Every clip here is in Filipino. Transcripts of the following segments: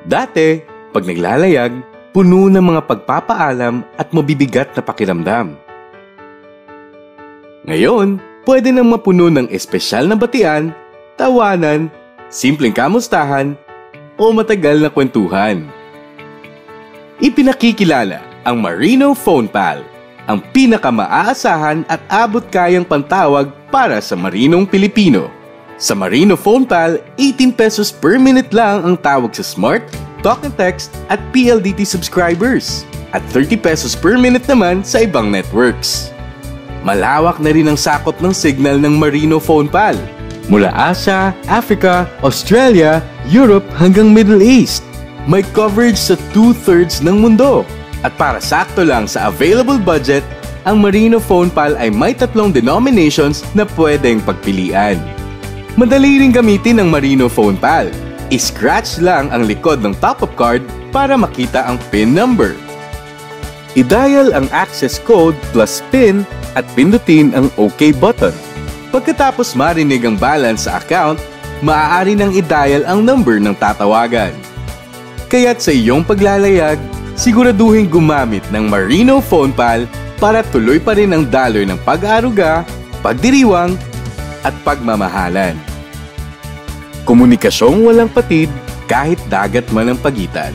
Dati, pag naglalayag, puno ng mga pagpapaalam at mabibigat na pakiramdam. Ngayon, pwede nang mapuno ng espesyal na batian, tawanan, simpleng kamustahan, o matagal na kwentuhan. Ipinakikilala ang Marino Phone Pal, ang pinakamaaasahan at abot-kayang pantawag para sa marinong Pilipino. Sa Marino Phone Pal, 18 pesos per minute lang ang tawag sa Smart, Talk and Text at PLDT subscribers at 30 pesos per minute naman sa ibang networks. Malawak na rin ang sakop ng signal ng Marino Phone Pal mula Asia, Africa, Australia, Europe hanggang Middle East. May coverage sa 2/3 ng mundo. At para sakto lang sa available budget, ang Marino Phone Pal ay may 3 denominations na pwedeng pagpilian. Madali ring gamitin ang Marino Phone Pal. I-scratch lang ang likod ng top-up card para makita ang PIN number. I-dial ang access code plus PIN at pindutin ang OK button. Pagkatapos marinig ang balance sa account, maaari nang i-dial ang number ng tatawagan. Kaya't sa iyong paglalayag, siguraduhin gumamit ng Marino Phone Pal para tuloy pa rin ang daloy ng pag-aaruga, pagdiriwang, at pagmamahalan. Komunikasyong walang patid kahit dagat man ang pagitan.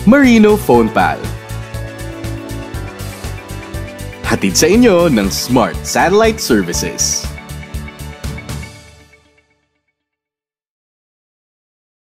Marino Phone Pal. Hatid sa inyo ng Smart Satellite Services.